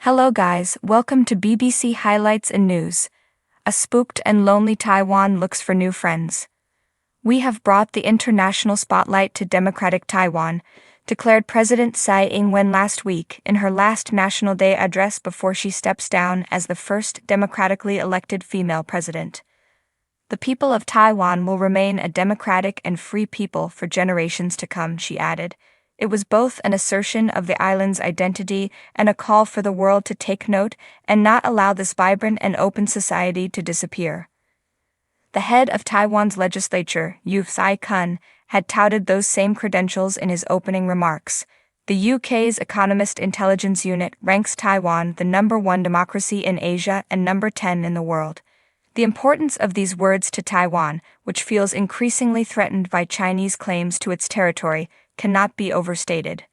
Hello guys, welcome to BBC Highlights and News. A spooked and lonely Taiwan looks for new friends. We have brought the international spotlight to democratic Taiwan, declared President Tsai Ing-wen last week in her last National Day address before she steps down as the first democratically elected female president. The people of Taiwan will remain a democratic and free people for generations to come, she added. It was both an assertion of the island's identity and a call for the world to take note and not allow this vibrant and open society to disappear. The head of Taiwan's legislature, Yu Sai-kun, had touted those same credentials in his opening remarks. The UK's Economist Intelligence Unit ranks Taiwan the #1 democracy in Asia and #10 in the world. The importance of these words to Taiwan, which feels increasingly threatened by Chinese claims to its territory, cannot be overstated.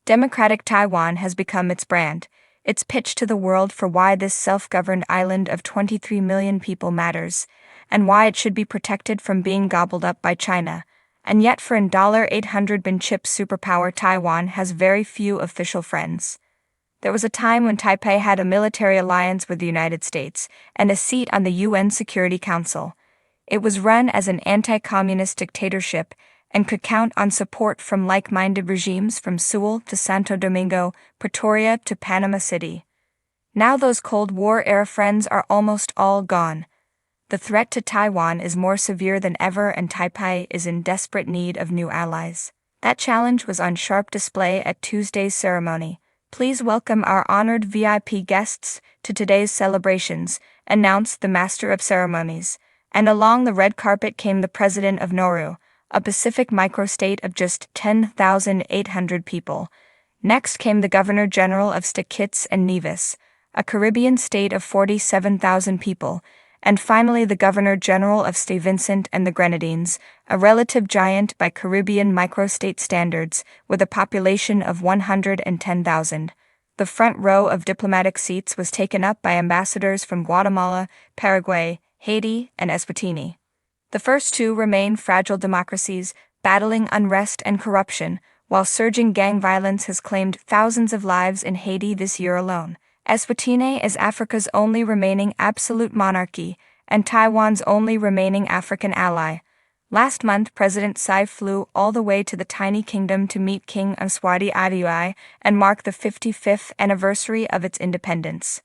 Democratic Taiwan has become its brand, its pitch to the world for why this self-governed island of 23 million people matters, and why it should be protected from being gobbled up by China. And yet for an $800 billion chip superpower, Taiwan has very few official friends. There was a time when Taipei had a military alliance with the United States and a seat on the UN Security Council. It was run as an anti-communist dictatorship and could count on support from like-minded regimes from Seoul to Santo Domingo, Pretoria to Panama City. Now those Cold War-era friends are almost all gone. The threat to Taiwan is more severe than ever, and Taipei is in desperate need of new allies. That challenge was on sharp display at Tuesday's ceremony. Please welcome our honored VIP guests to today's celebrations, announced the Master of Ceremonies. And along the red carpet came the President of Nauru, a Pacific microstate of just 10,800 people. Next came the Governor-General of St. Kitts and Nevis, a Caribbean state of 47,000 people, and finally the Governor-General of St. Vincent and the Grenadines, a relative giant by Caribbean microstate standards, with a population of 110,000. The front row of diplomatic seats was taken up by ambassadors from Guatemala, Paraguay, Haiti, and Eswatini. The first two remain fragile democracies, battling unrest and corruption, while surging gang violence has claimed thousands of lives in Haiti this year alone. Eswatini is Africa's only remaining absolute monarchy, and Taiwan's only remaining African ally. Last month, President Tsai flew all the way to the tiny kingdom to meet King Mswati Adiaye and mark the 55th anniversary of its independence.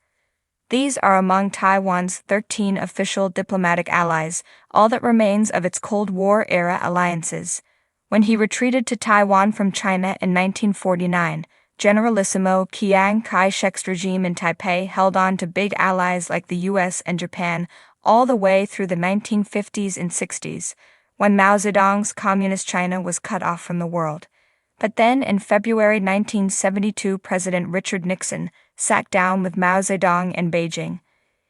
These are among Taiwan's 13 official diplomatic allies, all that remains of its Cold War-era alliances. When he retreated to Taiwan from China in 1949, Generalissimo Chiang Kai-shek's regime in Taipei held on to big allies like the US and Japan all the way through the 1950s and 60s, when Mao Zedong's Communist China was cut off from the world. But then, in February 1972, President Richard Nixon sat down with Mao Zedong in Beijing.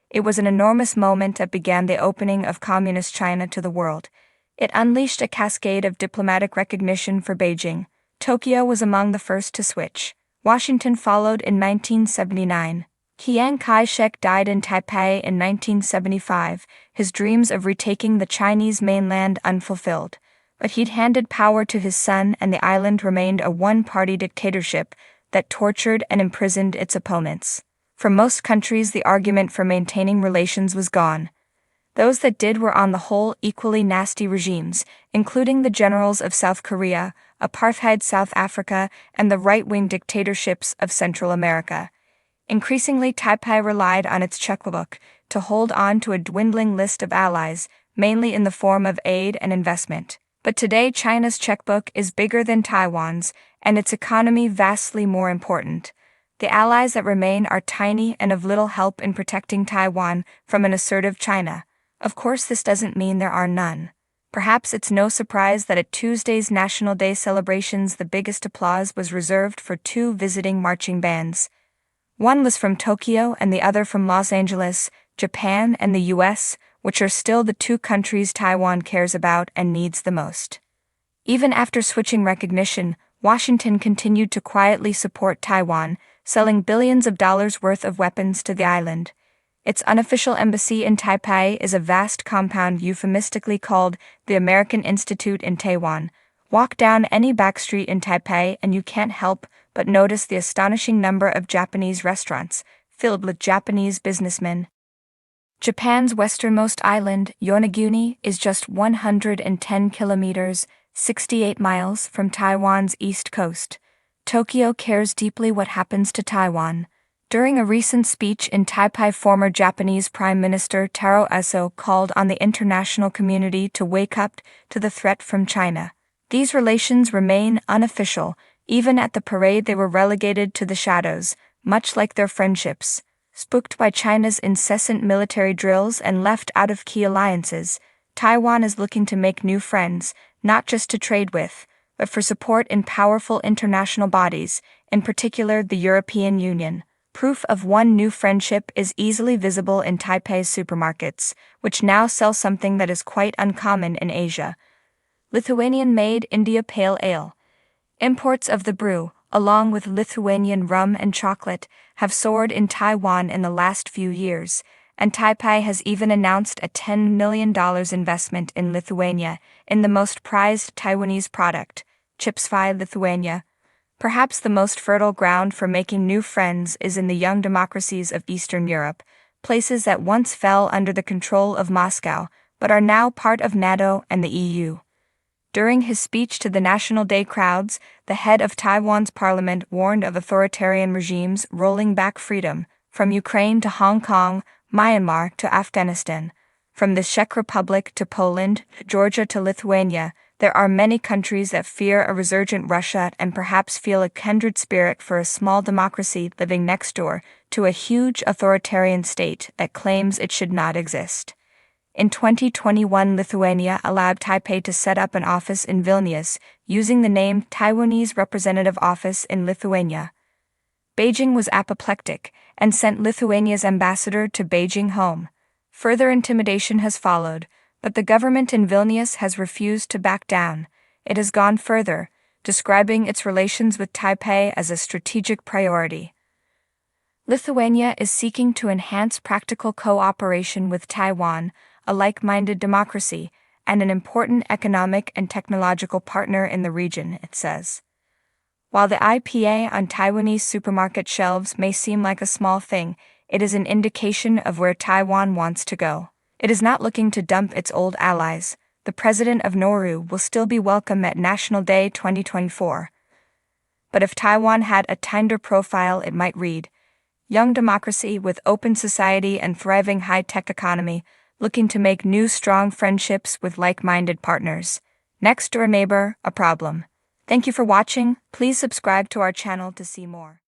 It was an enormous moment that began the opening of Communist China to the world. It unleashed a cascade of diplomatic recognition for Beijing. Tokyo was among the first to switch. Washington followed in 1979. Chiang Kai-shek died in Taipei in 1975, his dreams of retaking the Chinese mainland unfulfilled. But he'd handed power to his son, and the island remained a one-party dictatorship that tortured and imprisoned its opponents. For most countries, the argument for maintaining relations was gone. Those that did were on the whole equally nasty regimes, including the generals of South Korea, apartheid South Africa, and the right-wing dictatorships of Central America. Increasingly, Taipei relied on its checkbook to hold on to a dwindling list of allies, mainly in the form of aid and investment. But today, China's checkbook is bigger than Taiwan's, and its economy vastly more important. The allies that remain are tiny and of little help in protecting Taiwan from an assertive China. Of course, this doesn't mean there are none. Perhaps it's no surprise that at Tuesday's National Day celebrations, the biggest applause was reserved for two visiting marching bands. One was from Tokyo and the other from Los Angeles, Japan, and the US, which are still the two countries Taiwan cares about and needs the most. Even after switching recognition, Washington continued to quietly support Taiwan, selling billions of dollars worth of weapons to the island. Its unofficial embassy in Taipei is a vast compound euphemistically called the American Institute in Taiwan. Walk down any back street in Taipei and you can't help but notice the astonishing number of Japanese restaurants filled with Japanese businessmen. Japan's westernmost island, Yonaguni, is just 110 kilometers, 68 miles from Taiwan's east coast. Tokyo cares deeply what happens to Taiwan. During a recent speech in Taipei, former Japanese Prime Minister Taro Aso called on the international community to wake up to the threat from China. These relations remain unofficial. Even at the parade, they were relegated to the shadows, much like their friendships. Spooked by China's incessant military drills and left out of key alliances, Taiwan is looking to make new friends, not just to trade with, but for support in powerful international bodies, in particular the European Union. Proof of one new friendship is easily visible in Taipei's supermarkets, which now sell something that is quite uncommon in Asia: Lithuanian-made India Pale Ale. Imports of the brew, along with Lithuanian rum and chocolate, have soared in Taiwan in the last few years, and Taipei has even announced a $10 million investment in Lithuania, in the most prized Taiwanese product, Chipsfy Lithuania. Perhaps the most fertile ground for making new friends is in the young democracies of Eastern Europe, places that once fell under the control of Moscow, but are now part of NATO and the EU. During his speech to the National Day crowds, the head of Taiwan's parliament warned of authoritarian regimes rolling back freedom, from Ukraine to Hong Kong, Myanmar to Afghanistan. From the Czech Republic to Poland, Georgia to Lithuania, there are many countries that fear a resurgent Russia and perhaps feel a kindred spirit for a small democracy living next door to a huge authoritarian state that claims it should not exist. In 2021, Lithuania allowed Taipei to set up an office in Vilnius, using the name Taiwanese Representative Office in Lithuania. Beijing was apoplectic and sent Lithuania's ambassador to Beijing home. Further intimidation has followed, but the government in Vilnius has refused to back down. It has gone further, describing its relations with Taipei as a strategic priority. Lithuania is seeking to enhance practical cooperation with Taiwan, a like-minded democracy, and an important economic and technological partner in the region, it says. While the IPA on Taiwanese supermarket shelves may seem like a small thing, it is an indication of where Taiwan wants to go. It is not looking to dump its old allies. The president of Nauru will still be welcome at National Day 2024. But if Taiwan had a Tinder profile, it might read, "Young democracy with open society and thriving high-tech economy, looking to make new strong friendships with like-minded partners. Next door neighbor, a problem." Thank you for watching. Please subscribe to our channel to see more.